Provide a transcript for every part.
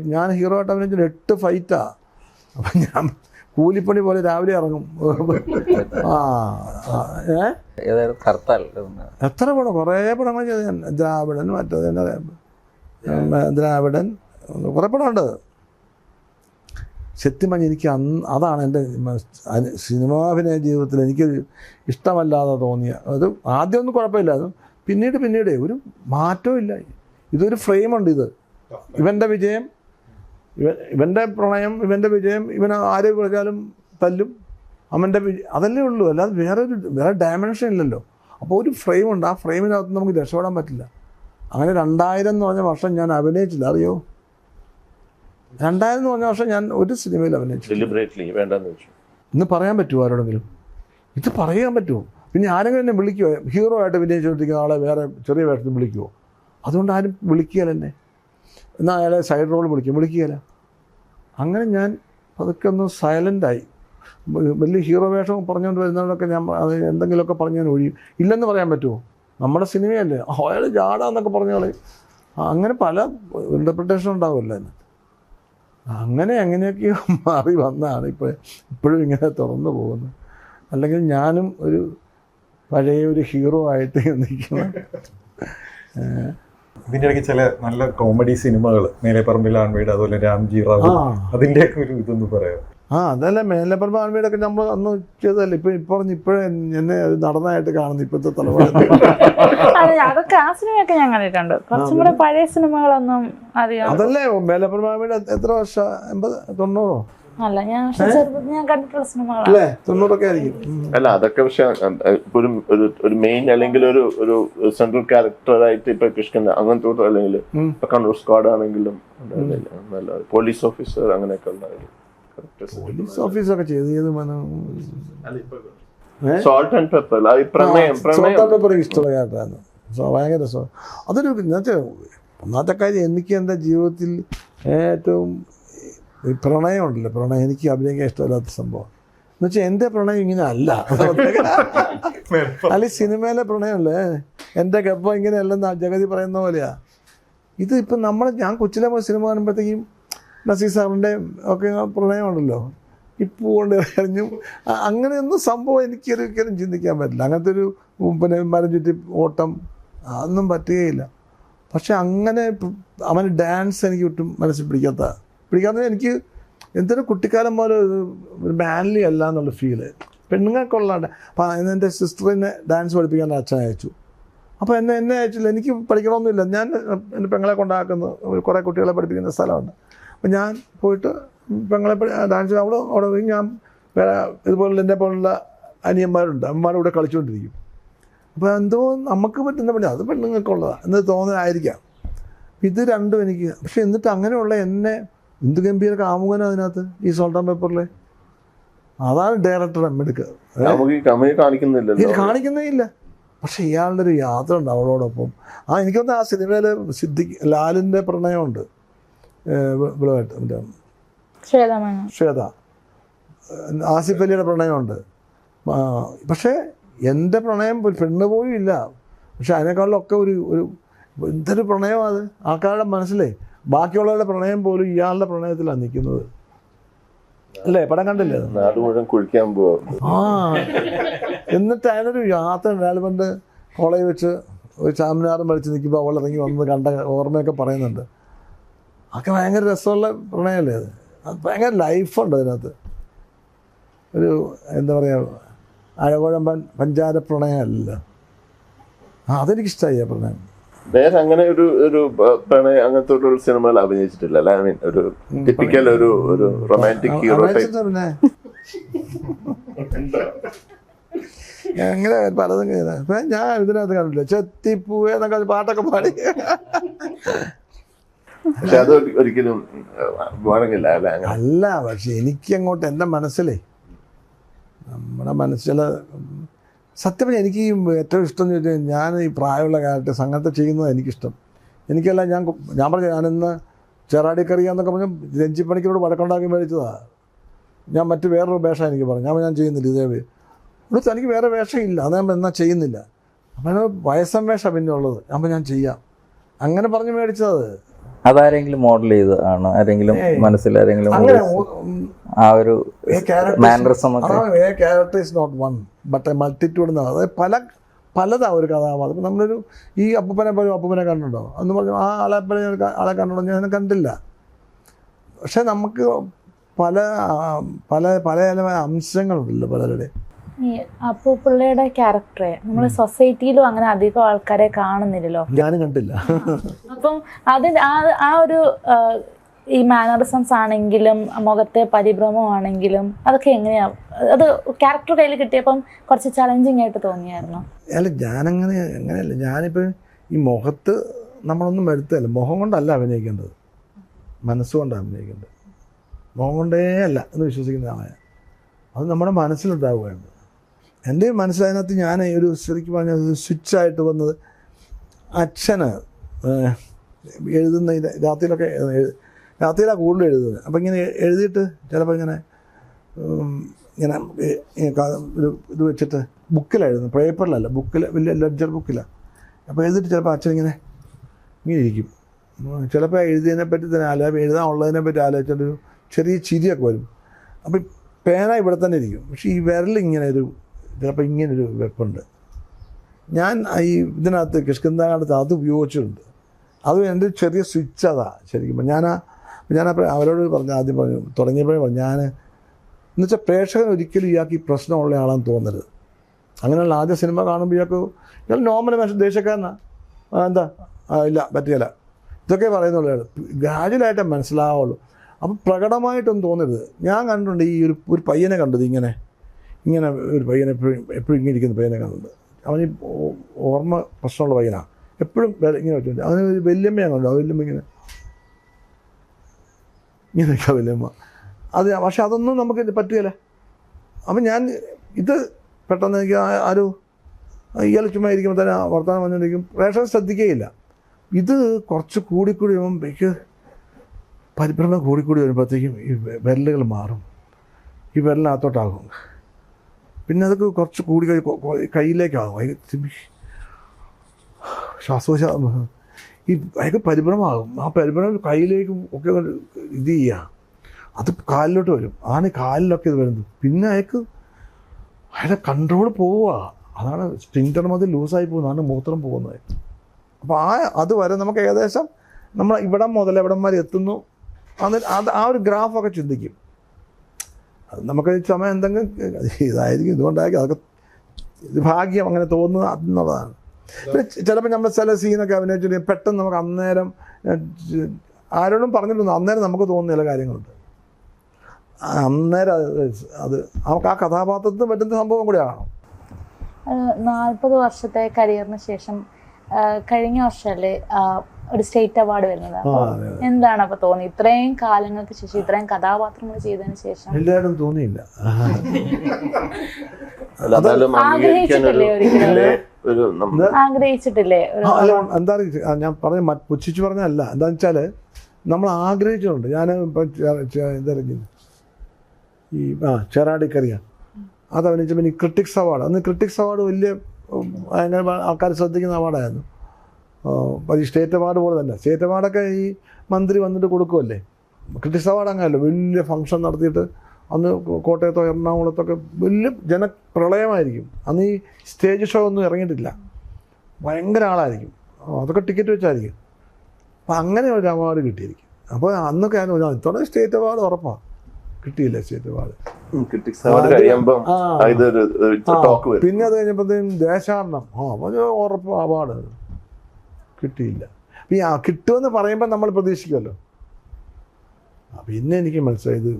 Fight, ഞാൻ hero ആയിട്ട് അഭിനയിച്ചത് 8 ഫൈറ്റാണ്. അപ്പം ഞാൻ കൂലിപ്പണി പോലെ രാവിലെ ഇറങ്ങും. എത്ര പടം, കുറേ പടങ്ങൾ ചെയ്ത് ഞാൻ. ദ്രാവിഡൻ, മറ്റേത് ദ്രാവിഡൻ, കുറേ പടമുണ്ട്. സത്യം പറഞ്ഞാൽ എനിക്ക് അതാണ് എൻ്റെ സിനിമാഭിനയ ജീവിതത്തിൽ എനിക്ക് ഇഷ്ടമല്ലാതെ തോന്നിയ. അത് ആദ്യമൊന്നും കുഴപ്പമില്ല, അത് പിന്നീട് ഒരു മാറ്റവും ഇല്ല. ഇതൊരു ഫ്രെയിമുണ്ട്. ഇത് ഇവൻ്റെ വിജയം, ഇവൻ്റെ പ്രണയം, ഇവൻ്റെ വിജയം, ഇവൻ ആരെ വിളിച്ചാലും തല്ലും, അവൻ്റെ വിജയം, അതല്ലേ ഉള്ളൂ. അല്ലാതെ വേറെ ഡയമെൻഷൻ ഇല്ലല്ലോ. അപ്പോൾ ഒരു ഫ്രെയിമുണ്ട്, ആ ഫ്രെയിമിനകത്ത് നമുക്ക് രക്ഷപ്പെടാൻ പറ്റില്ല. അങ്ങനെ 2000 എന്ന് പറഞ്ഞ വർഷം ഞാൻ അഭിനയിച്ചില്ല, അറിയോ? 2000 എന്ന് പറഞ്ഞ വർഷം ഞാൻ ഒരു സിനിമയിൽ അഭിനയിച്ചു. ഇന്ന് പറയാൻ പറ്റുമോ ആരോടെങ്കിലും? ഇത് പറയാൻ പറ്റുമോ? പിന്നെ ആരെങ്കിലും എന്നെ വിളിക്കുമോ? ഹീറോ ആയിട്ട് അഭിനയിച്ചുകൊണ്ടിരിക്കുന്ന ആളെ വേറെ ചെറിയ വേഷത്തിൽ വിളിക്കുമോ? അതുകൊണ്ട് ആരും വിളിക്കുകയല്ല എന്നെ. എന്നാൽ അയാളെ സൈഡ് റോൾ വിളിക്കുകയില്ല. അങ്ങനെ ഞാൻ അതൊക്കെ ഒന്ന് സൈലൻ്റായി. വലിയ ഹീറോ വേഷം പറഞ്ഞുകൊണ്ട് വരുന്നവരൊക്കെ ഞാൻ അത് എന്തെങ്കിലുമൊക്കെ പറഞ്ഞ് ഞാൻ ഒഴിയും. ഇല്ലെന്ന് പറയാൻ പറ്റുമോ? നമ്മുടെ സിനിമയല്ലേ, അയാൾ ജാടാന്നൊക്കെ പറഞ്ഞാൽ അങ്ങനെ പല ഇൻ്റർപ്രിട്ടേഷൻ ഉണ്ടാവുമല്ലോ അതിന്. അങ്ങനെയൊക്കെയോ മാറി വന്നതാണ് ഇപ്പോഴും ഇങ്ങനെ തുറന്നു പോകുന്നത്. അല്ലെങ്കിൽ ഞാനും ഒരു പഴയ ഒരു ഹീറോ ആയിട്ട് നിൽക്കണം. ഇതിൻ്റെ ഇടയ്ക്ക് ചില നല്ല കോമഡി സിനിമകൾ, മേലെപ്പറമ്പിൽ ആൺവീട്, അതുപോലെ രാംജി റാവു, അതിൻ്റെയൊക്കെ ഒരു ഇതൊന്ന് പറയാം. അതല്ല, മേലെപ്പറമ്പ് ആൺവീടൊക്കെ നമ്മൾ അന്ന് ചെയ്തതല്ലേ. ഇപ്പോഴേ എന്നെ അത് നടനായിട്ട് കാണുന്നു ഇപ്പോഴത്തെ തലമുറ. അതൊക്കെ ആ സിനിമയൊക്കെ ഞാൻ കണ്ടിട്ടുണ്ട്. കുറച്ചും കൂടെ പഴയ സിനിമകളൊന്നും അറിയാം. അതല്ലേ മേലെപ്പറമ്പ് ആൺവീട് എത്ര വർഷം? 80, 90? അല്ല, ഞാൻ കണ്ടിട്ടുള്ള സിനിമകളാണ്. അല്ലേ, 90ഒക്കെ ആയിരിക്കും. അല്ല, അതൊക്കെ പക്ഷെ ഒരു മെയിൻ അല്ലെങ്കിൽ ഒരു സെൻട്രൽ ക്യാരക്ടറായിട്ട് ഇപ്പൊ കൃഷ്ണൻ അങ്ങനത്തെ, അല്ലെങ്കിൽ കണ്ണൂർ സ്ക്വാഡ് ആണെങ്കിലും നല്ല പോലീസ് ഓഫീസർ അങ്ങനെയൊക്കെ ഉണ്ടായിരുന്നു. പോലീസ് ഓഫീസൊക്കെ ചെയ്ത് സോൾട്ട് ആൻഡ് പെപ്പർ, ഇഷ്ടമുള്ള കേട്ടാണ്. ഭയങ്കര രസം. അതൊരു ഒന്നാമത്തെ കാര്യം, എനിക്ക് എൻ്റെ ജീവിതത്തിൽ ഏറ്റവും പ്രണയം ഉണ്ടല്ലോ, പ്രണയം എനിക്ക് അഭിനയിക്കാൻ ഇഷ്ടമില്ലാത്ത സംഭവം എന്ന് വെച്ചാൽ എൻ്റെ പ്രണയം ഇങ്ങനെ അല്ല. അല്ലെ സിനിമയിലെ പ്രണയമല്ലേ, എൻ്റെ ഗപ്പം ഇങ്ങനെ അല്ലെന്ന് ജഗതി പറയുന്ന പോലെയാ ഇത്. ഇപ്പം ഞാൻ കൊച്ചിലെ പോയി സിനിമ കാണുമ്പോഴത്തേക്കും നസീർ സാറിൻ്റെ ഒക്കെ പ്രണയമുണ്ടല്ലോ, ഇപ്പോൾ കൊണ്ട് എറിഞ്ഞു, അങ്ങനെയൊന്നും സംഭവം എനിക്കൊരിക്കലും ചിന്തിക്കാൻ പറ്റില്ല. അങ്ങനത്തെ ഒരു പിന്നെ മരം ചുറ്റി ഓട്ടം അതൊന്നും പറ്റുകയില്ല. പക്ഷെ അങ്ങനെ അവന് ഡാൻസ് എനിക്ക് ഒട്ടും മനസ്സിൽ പിടിക്കാത്ത എനിക്ക് എന്തൊരു കുട്ടിക്കാലം പോലെ മാൻലി അല്ല എന്നുള്ള ഫീല് പെണ്ണുങ്ങൾക്കുള്ളതാണ്. അപ്പം എൻ്റെ സിസ്റ്ററിനെ ഡാൻസ് പഠിപ്പിക്കാൻ അച്ഛൻ അയച്ചു. അപ്പോൾ എന്നെ അയച്ചില്ല, എനിക്ക് പഠിക്കണമെന്നില്ല. ഞാൻ എൻ്റെ പെങ്ങളെ കൊണ്ടാക്കുന്ന കുറേ കുട്ടികളെ പഠിപ്പിക്കുന്ന സ്ഥലമുണ്ട്. അപ്പം ഞാൻ പോയിട്ട് പെങ്ങളെ ഡാൻസ് അവിടെ ഞാൻ വേറെ ഇതുപോലെ എന്നെ പോലുള്ള അനിയന്മാരുണ്ട്, അമ്മമാരുടെ കൂടെ കളിച്ചുകൊണ്ടിരിക്കും. അപ്പോൾ എന്തോ നമുക്ക് പറ്റുന്ന പണി അത് പെണ്ണുങ്ങൾക്കുള്ളതാണ് എന്ന് തോന്നലായിരിക്കാം. ഇത് രണ്ടും എനിക്ക്. പക്ഷെ എന്നിട്ട് അങ്ങനെയുള്ള എന്നെ എന്ത് ഗംഭീര കാമുകന അതിനകത്ത് ഈ സോൾട്ട് ആൻഡ് പെപ്പറിലെ. അതാണ് ഡയറക്ടർ എമ്മെടുക്കുക. കാണിക്കുന്നേ ഇല്ല. പക്ഷെ ഇയാളുടെ ഒരു യാത്ര ഉണ്ട് അവളോടൊപ്പം. എനിക്കൊന്ന് ആ സിനിമയിൽ ലാലിൻ്റെ പ്രണയമുണ്ട്, ശ്വേത, ആസിഫ് അലിയുടെ പ്രണയമുണ്ട്. പക്ഷേ എൻ്റെ പ്രണയം പെണ്ണ് പോലും ഇല്ല. പക്ഷെ അതിനേക്കാളിലൊക്കെ ഒരു എന്തൊരു പ്രണയമാണ് അത് ആൾക്കാരുടെ മനസ്സിലേ. ബാക്കിയുള്ളവരുടെ പ്രണയം പോലും ഇയാളുടെ പ്രണയത്തിലാണ് നിൽക്കുന്നത്. അല്ലേ, പടം കണ്ടില്ലേ? എന്നിട്ട് അതിനൊരു യാത്ര ഉണ്ട്. അയാൾ പണ്ട് കോളേജ് വെച്ച് ഒരു ചാമിനാറും വലിച്ച് നിൽക്കുമ്പോൾ അവൾ ഇറങ്ങി വന്ന് കണ്ട ഓർമ്മയൊക്കെ പറയുന്നുണ്ട്. അതൊക്കെ ഭയങ്കര രസമുള്ള പ്രണയമല്ലേ അത്. ഭയങ്കര ലൈഫുണ്ട് അതിനകത്ത്. ഒരു എന്താ പറയുക, അഴകുഴമ്പൻ പഞ്ചാര പ്രണയമല്ല. അതെനിക്കിഷ്ടമായി ആ പ്രണയം. വേറെ അങ്ങനെ ഒരു പ്രണയം അങ്ങനത്തെ ഒരു സിനിമകൾ അഭിനയിച്ചിട്ടില്ല അല്ലെ? ഐ മീൻ ഒരു ടിപ്പിക്കൽ ഒരു റൊമാൻറ്റിക് ഹീറോ ടൈപ്പ്. അങ്ങനെ പലതും ഞാൻ ഇതിനകത്ത് കണ്ടില്ല. ചെത്തിപ്പൂവേ എന്നൊക്കെ പാട്ടൊക്കെ പാടി. പക്ഷെ അത് ഒരിക്കലും അല്ല. പക്ഷെ എനിക്കങ്ങോട്ട് എൻ്റെ മനസ്സിലേ, നമ്മുടെ മനസ്സിൽ സത്യം പറഞ്ഞാൽ എനിക്ക് ഏറ്റവും ഇഷ്ടം എന്ന് ചോദിച്ചാൽ ഞാൻ ഈ പ്രായമുള്ള ക്യാരക്ടേഴ്സ് അങ്ങനത്തെ ചെയ്യുന്നത് എനിക്കിഷ്ടം. എനിക്കല്ല, ഞാൻ പറഞ്ഞു ഞാനിന്ന് ചെറാടിക്കറിയാന്നൊക്കെ പറഞ്ഞ് രഞ്ജിപ്പണിക്കരോട് വടക്കുണ്ടാക്കി മേടിച്ചതാണ്. ഞാൻ മറ്റ് വേറൊരു വേഷം എനിക്ക് പറഞ്ഞു. ഞാൻ ചെയ്യുന്നില്ല ഇതേ ഇവിടെ തനിക്ക് വേറെ വേഷമില്ല, അത് ഞാൻ എന്നാൽ ചെയ്യുന്നില്ല. അപ്പം വയസ്സം വേഷം പിന്നെ ഉള്ളത്. അപ്പോൾ ഞാൻ ചെയ്യാം അങ്ങനെ പറഞ്ഞ് മേടിച്ചത്. അതാരെങ്കിലും മോഡൽ ചെയ്തതാണ്? ആരെങ്കിലും മനസ്സിൽ ആരെങ്കിലും അങ്ങനെ ആ ഒരു മാനറിസം ഒക്കെ? Character is not one but a multitude എന്നാണ്. അതായത് പലതാ ഒരു കഥാപാത്രം. നമ്മളൊരു ഈ അപ്പൂപ്പനെ പോലും അപ്പൂപ്പനെ കണ്ടിട്ടുണ്ടോ എന്ന് പറഞ്ഞു, ആ ആളെ കണ്ടിട്ടുണ്ടോ? ഞാൻ കണ്ടില്ല. പക്ഷെ നമുക്ക് പല പല പല അംശങ്ങളുണ്ടല്ലോ പലരുടെ. ഈ അപ്പൂപ്പിള്ളയുടെ ക്യാരക്ടറെ നമ്മൾ സൊസൈറ്റിയിലും അങ്ങനെ അധികം ആൾക്കാരെ കാണുന്നില്ലല്ലോ. ഞാനും കണ്ടില്ല. അപ്പം അതിന് ആ ഒരു ഈ മാനറിസംസ് ആണെങ്കിലും മുഖത്തെ പരിഭ്രമമാണെങ്കിലും അതൊക്കെ എങ്ങനെയാ, അത് ക്യാരക്ടർ കയ്യിൽ കിട്ടിയപ്പം കുറച്ച് ചലഞ്ചിങ് ആയിട്ട് തോന്നിയായിരുന്നു? അല്ല, അങ്ങനെയല്ല. ഞാനിപ്പോൾ ഈ മുഖത്ത് നമ്മളൊന്നും വരുത്തല്ല. മുഖം കൊണ്ടല്ല അഭിനയിക്കേണ്ടത്, മനസ്സുകൊണ്ടാണ് അഭിനയിക്കേണ്ടത്. മുഖം കൊണ്ടേ അല്ല എന്ന് വിശ്വസിക്കുന്ന ആളാണ്. അത് നമ്മുടെ മനസ്സിലുണ്ടാവുകയാണ്. എൻ്റെ മനസ്സിലതിനകത്ത് ഞാൻ ഒരു ശരിക്കും പറഞ്ഞാൽ സ്വിച്ചായിട്ട് വന്നത് അച്ഛന് എഴുതുന്ന രാത്രിയിലാണ് കൂടുതൽ എഴുതുന്നത്. അപ്പോൾ ഇങ്ങനെ എഴുതിയിട്ട് ചിലപ്പോൾ ഇങ്ങനെ ഒരു ഇത് വെച്ചിട്ട് ബുക്കിലാണ് എഴുതുന്നത്, പേപ്പറിലല്ല, ബുക്കിൽ, വലിയ ലെഡ്ജർ ബുക്കിലാണ്. അപ്പോൾ എഴുതിയിട്ട് ചിലപ്പോൾ അച്ഛൻ ഇങ്ങനെ ഇരിക്കും. ചിലപ്പോൾ എഴുതിയതിനെ പറ്റി തന്നെ എഴുതാനുള്ളതിനെ പറ്റി ആലോചിച്ചിട്ടൊരു ചെറിയ ചിരിയൊക്കെ വരും. അപ്പം പേന ഇവിടെ തന്നെ ഇരിക്കും, പക്ഷേ ഈ വിരലിങ്ങനെ ചിലപ്പോൾ ഇങ്ങനൊരു വെപ്പുണ്ട്. ഞാൻ ഈ ഇതിനകത്ത് കിഷ്കിന്താനകത്ത് അത് ഉപയോഗിച്ചിട്ടുണ്ട്. അത് എൻ്റെ ചെറിയ സ്വിച്ച് അതാ ശരിക്കും. ഞാനപ്പോൾ അവരോട് ആദ്യം പറഞ്ഞു, തുടങ്ങിയപ്പോഴേ പറഞ്ഞു, എന്നുവെച്ചാൽ പ്രേക്ഷകൻ ഒരിക്കലും ഇയാൾക്ക് ഈ പ്രശ്നമുള്ള ആളാണെന്ന് തോന്നരുത്. അങ്ങനെയുള്ള ആദ്യ സിനിമ കാണുമ്പോൾ ഇയാൾ നോർമൽ മനുഷ്യൻ, ദേശക്കാരനാണ്, എന്താ ഇല്ല പറ്റിയല്ല, ഇതൊക്കെ പറയുന്നുള്ളൂ. ഗ്രാജുവലായിട്ടേ മനസ്സിലാവുള്ളൂ. അപ്പം പ്രകടമായിട്ടൊന്നും തോന്നരുത്. ഞാൻ കണ്ടിട്ടുണ്ട് ഈ ഒരു പയ്യനെ കണ്ടത് ഇങ്ങനെ ഒരു പയ്യനെ എപ്പോഴും ഇങ്ങനെ ഇരിക്കുന്ന പയ്യനെ കണ്ടിട്ടുണ്ട്. അവന് ഓർമ്മ പ്രശ്നമുള്ള പയ്യനാണ്, എപ്പോഴും ഇങ്ങനെ വെച്ചിട്ടുണ്ട്. അവന് ഒരു വല്യമ്മയാണ് കണ്ടു. ആ വല്യമ്മ ഇങ്ങനെയൊക്കെ വല്യമ്മ അത്. പക്ഷെ അതൊന്നും നമുക്ക് പറ്റുകയില്ല. അപ്പം ഞാൻ ഇത് പെട്ടെന്ന് എനിക്ക് ഇയാൾ ചുമ്മാ ഇരിക്കുമ്പോൾ തന്നെ വർത്തമാനം വന്നുകൊണ്ടിരിക്കും, പ്രേക്ഷകർ ശ്രദ്ധിക്കുകയില്ല. ഇത് കുറച്ച് കൂടിക്കൂടി വരുമ്പോഴേക്ക് പരിഭ്രമം കൂടിക്കൂടി വരുമ്പോഴത്തേക്കും ഈ വിരലുകൾ മാറും, ഈ വിരലിനകത്തോട്ടാകും. പിന്നെ അതൊക്കെ കുറച്ച് കൂടി കയ്യിലേക്കാകും. ശ്വാസോച്ഛ്വാസം ഈ അയാൾക്ക് പരിഭ്രമമാകും. ആ പരിഭ്രമം കയ്യിലേക്കും ഒക്കെ ഇത് ചെയ്യുക, അത് കാലിലോട്ട് വരും. ആണ് കാലിലൊക്കെ ഇത് വരുന്നത്. പിന്നെ അയാളുടെ കൺട്രോൾ പോവുക. അതാണ് സ്പിൻറ്റർ മതി ലൂസായി പോകുന്നതാണ് മൂത്രം പോകുന്നത്. അപ്പോൾ അത് വരെ നമുക്ക് ഏകദേശം നമ്മൾ ഇവിടം മുതൽ എവിടം വരെ എത്തുന്നു അത് ആ ഒരു ഗ്രാഫൊക്കെ ചിന്തിക്കും. അത് നമുക്ക് സമയം എന്തെങ്കിലും ഇതായിരിക്കും, ഇതുകൊണ്ടായിരിക്കും, അതൊക്കെ ഭാഗ്യം അങ്ങനെ തോന്നുന്നത് എന്നുള്ളതാണ്. പിന്നെ ചിലപ്പോൾ നമ്മൾ ചില സീനൊക്കെ അഭിനയിച്ചിട്ട് പെട്ടെന്ന് നമുക്ക് അന്നേരം ആരോടും പറഞ്ഞിട്ടൊന്നും അന്നേരം നമുക്ക് തോന്നുന്ന ചില കാര്യങ്ങളുണ്ട്. അന്നേരം അത് നമുക്ക് ആ കഥാപാത്രത്തിന് പറ്റുന്ന സംഭവം കൂടി ആകണം. 40 വർഷത്തെ കരിയറിന് ശേഷം കഴിഞ്ഞ വർഷമല്ലേ ഒരു സ്റ്റേറ്റ് അവാർഡ് വരുന്നത്. എന്താണ് അപ്പൊ തോന്നി ഇത്രയും കാലങ്ങൾക്ക് ശേഷം, ഇത്രയും കഥാപാത്രങ്ങൾ ചെയ്തതിന് ശേഷം? എല്ലാവരും തോന്നിയില്ല. ആഗ്രഹിച്ചിട്ടില്ലേ? എന്താ ഞാൻ പറഞ്ഞ പുച്ഛിച്ച് പറഞ്ഞല്ല, എന്താണെന്ന് വെച്ചാൽ നമ്മൾ ആഗ്രഹിച്ചിട്ടുണ്ട്. ഞാൻ ഇപ്പം എന്തായാലും ഈ ചെറാടിക്കറിയാം അത് അഭിനയിച്ചപ്പോൾ ഈ ക്രിട്ടിക്സ് അവാർഡ്, അന്ന് ക്രിട്ടിക്സ് അവാർഡ് വലിയ അങ്ങനെ ആൾക്കാർ ശ്രദ്ധിക്കുന്ന അവാർഡായിരുന്നു. അത് ഈ സ്റ്റേറ്റ് അവാർഡ് പോലെ തന്നെ. സ്റ്റേറ്റ് അവാർഡൊക്കെ ഈ മന്ത്രി വന്നിട്ട് കൊടുക്കുമല്ലേ. ക്രിട്ടിക്സ് അവാർഡ് അങ്ങനെയല്ലോ, വലിയ ഫംഗ്ഷൻ നടത്തിയിട്ട് അന്ന് കോട്ടയത്തോ എറണാകുളത്തൊക്കെ വലിയ ജനപ്രളയമായിരിക്കും. അന്ന് ഈ സ്റ്റേജ് ഷോ ഒന്നും ഇറങ്ങിയിട്ടില്ല, ഭയങ്കര ആളായിരിക്കും, അതൊക്കെ ടിക്കറ്റ് വെച്ചായിരിക്കും. അപ്പം അങ്ങനെ ഒരു അവാർഡ് കിട്ടിയിരിക്കും. അപ്പോൾ അന്നൊക്കെ ഇത്തവണ സ്റ്റേറ്റ് അവാർഡ് ഉറപ്പാണ്. കിട്ടിയില്ല സ്റ്റേറ്റ് അവാർഡ്. പിന്നെ അത് കഴിഞ്ഞപ്പോഴത്തേക്കും ദേശാടനം അപ്പോൾ ഉറപ്പ് അവാർഡ് കിട്ടിയില്ല. ഈ കിട്ടുമെന്ന് പറയുമ്പോൾ നമ്മൾ പ്രതീക്ഷിക്കുമല്ലോ. പിന്നെ എനിക്ക് മനസ്സിലായത്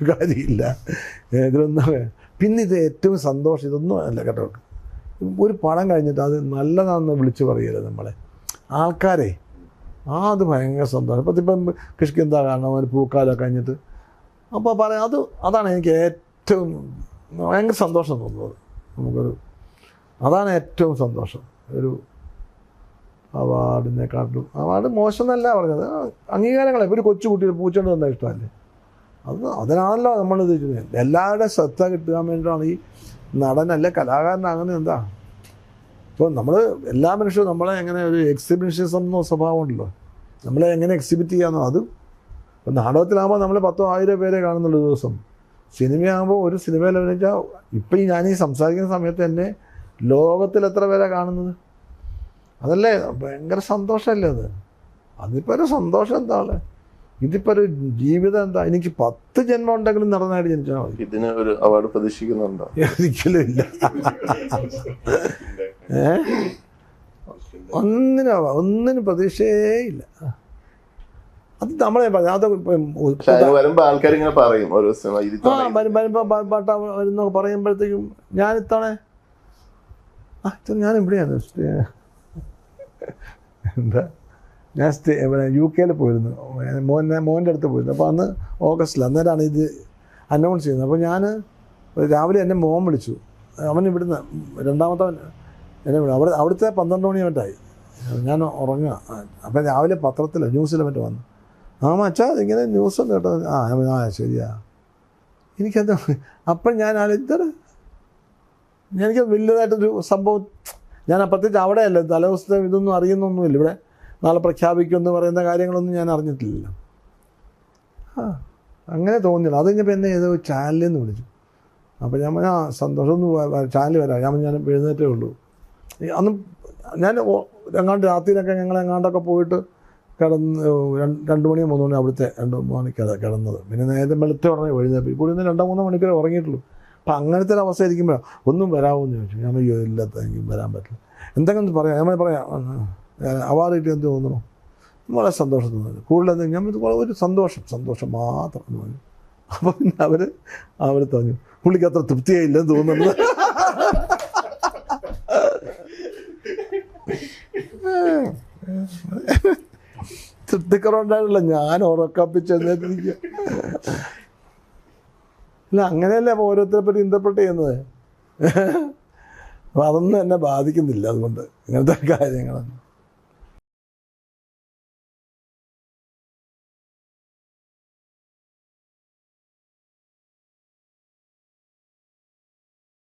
കാര്യമില്ല ഇതിലൊന്നും. പിന്നെ ഇത് ഏറ്റവും സന്തോഷം ഇതൊന്നും അല്ല കേട്ടോ, ഒരു പടം കഴിഞ്ഞിട്ട് അത് നല്ലതാണെന്ന് വിളിച്ച് പറയരുത് നമ്മളെ ആൾക്കാരെ. അത് ഭയങ്കര സന്തോഷം. ഇപ്പം കിഷ്കിന്താ കാരണം ഒരു പൂക്കാലൊക്കെ കഴിഞ്ഞിട്ട് അപ്പോൾ പറയാം, അതാണ് എനിക്ക് ഏറ്റവും ഭയങ്കര സന്തോഷം തോന്നുന്നത്. നമുക്കൊരു അതാണ് ഏറ്റവും സന്തോഷം. ഒരു അവാർഡിനെക്കാട്ടും അവാർഡ് മോശം എന്നല്ല പറഞ്ഞത്, അംഗീകാരങ്ങളെ. ഇപ്പോൾ ഒരു കൊച്ചുകുട്ടി പൂച്ചോണ്ട് തന്ന ഇഷ്ടമല്ലേ, അതിനാണല്ലോ നമ്മളിത് ചെയ്യുന്നത്. എല്ലാവരുടെയും ശ്രദ്ധ കിട്ടാൻ വേണ്ടിയിട്ടാണ് ഈ നടനല്ലേ കലാകാരനാകുന്നത്. എന്താ ഇപ്പോൾ നമ്മൾ എല്ലാ മനുഷ്യരും നമ്മളെ എങ്ങനെ ഒരു എക്സിബിഷനിസം എന്ന സ്വഭാവം ഉണ്ടല്ലോ, നമ്മളെ എങ്ങനെ എക്സിബിറ്റ് ചെയ്യാമെന്നോ അത്. ഇപ്പം നാടകത്തിലാകുമ്പോൾ നമ്മൾ 10,000 പേരെ കാണുന്നുള്ളൂ ദിവസം. സിനിമയാകുമ്പോൾ ഒരു സിനിമയിൽ വെച്ചാൽ ഇപ്പം ഞാനീ സംസാരിക്കുന്ന സമയത്ത് തന്നെ ലോകത്തിൽ എത്ര പേരാണ് കാണുന്നത്? അതല്ലേ ഭയങ്കര സന്തോഷമല്ലേ അത്? അതിപ്പോൾ ഒരു സന്തോഷം എന്താണ്? ഇതിപ്പോൾ ഒരു ജീവിതം എന്താ? എനിക്ക് 10 ജന്മം ഉണ്ടെങ്കിലും നടനായിട്ട് ജനിച്ചാൽ മതി. ഇതിന് ഒരു അവാർഡ് പ്രതീക്ഷിക്കുന്നുണ്ടോ? ഒരിക്കലും ഇല്ല. ഒന്നിനും പ്രതീക്ഷയേ ഇല്ല. അത് നമ്മളെ അത് വരുമ്പോ ആൾക്കാർ ഇങ്ങനെ പറയും ഓരോ വരുമ്പോ പറയുമ്പോഴത്തേക്കും ഞാൻ ഇത്തവണ ഞാൻ എവിടെയാണ് എന്താ ഞാൻ UK പോയിരുന്നു, മോൻ്റെ അടുത്ത് പോയിരുന്നു. അപ്പോൾ അന്ന് ഓഗസ്റ്റിൽ, അന്നേരമാണ് ഇത് അനൗൺസ് ചെയ്യുന്നത്. അപ്പോൾ ഞാൻ രാവിലെ എന്നെ മോൻ വിളിച്ചു. അവൻ ഇവിടുന്ന് രണ്ടാമത്തവൻ എന്നെ വിളിച്ചു. അവിടുത്തെ 12 മണി മറ്റായി, ഞാൻ ഉറങ്ങുക. അപ്പം രാവിലെ പത്രത്തിൽ ന്യൂസിൽ മറ്റോ വന്നു. മച്ചാ ഇങ്ങനെ ന്യൂസ് ഒന്ന് കേട്ടോ. ശരിയാ. എനിക്കത് അപ്പം ഞാൻ ആലോചിച്ചത് എനിക്ക് വലിയതായിട്ടൊരു സംഭവം. ഞാൻ പ്രത്യേകിച്ച് അവിടെയല്ല, തലേദിവസത്തെ ഇതൊന്നും അറിയുന്നൊന്നുമില്ല. ഇവിടെ നാളെ പ്രഖ്യാപിക്കുമെന്ന് പറയുന്ന കാര്യങ്ങളൊന്നും ഞാൻ അറിഞ്ഞിട്ടില്ലല്ലോ. അങ്ങനെ തോന്നിയില്ല. അത് കഴിഞ്ഞപ്പോൾ എന്നെ ഏതോ ചാനലിൽ നിന്ന് വിളിച്ചു. അപ്പോൾ ഞാൻ സന്തോഷമൊന്നും ചാനൽ വരാം. ഞാൻ എഴുന്നേറ്റേ ഉള്ളൂ. അന്ന് ഞാൻ എങ്ങാണ്ട് രാത്രിയിലൊക്കെ ഞങ്ങളെങ്ങാണ്ടൊക്കെ പോയിട്ട് കിടന്ന് 2 മണിയോ 3 മണി അവിടുത്തെ 2 മണിക്കാണ് കിടന്നത്. പിന്നെ നേരത്തെ വെളുത്തെ ഉടനെ എഴുന്നേറ്റ്. ഇപ്പോൾ ഇന്ന് 2-3 മണിക്കൂർ ഉറങ്ങിയിട്ടുള്ളൂ. അപ്പം അങ്ങനത്തെ ഒരു അവസ്ഥ ഇരിക്കുമ്പോഴാണ് ഒന്നും വരാമെന്ന് ചോദിച്ചു. ഞാൻ ഇല്ലാത്ത എനിക്ക് വരാൻ പറ്റില്ല. എന്തെങ്കിലും പറയാം, ഞാൻ പറയാം അവാർഡ് കിട്ടി എന്ത് തോന്നുന്നു? വളരെ സന്തോഷം തോന്നുന്നു. കൂടുതൽ ഞാൻ ഒരു സന്തോഷം മാത്രം എന്ന് പറഞ്ഞു. അപ്പോൾ പിന്നെ അവർ പറഞ്ഞു പുള്ളിക്ക് അത്ര തൃപ്തിയായില്ലെന്ന് തോന്നുന്നു. തൃപ്തിക്കുറവുണ്ടായിട്ടില്ല, ഞാൻ ഉറക്കപ്പിച്ചെന്നിരിക്കുക. ഇല്ല, അങ്ങനെയല്ലേ അപ്പോൾ ഓരോരുത്തരെ പറ്റി ഇൻ്റർപ്രറ്റ് ചെയ്യുന്നത്. അപ്പോൾ അതൊന്നും എന്നെ ബാധിക്കുന്നില്ല. അതുകൊണ്ട് ഇങ്ങനത്തെ കാര്യങ്ങളൊന്നും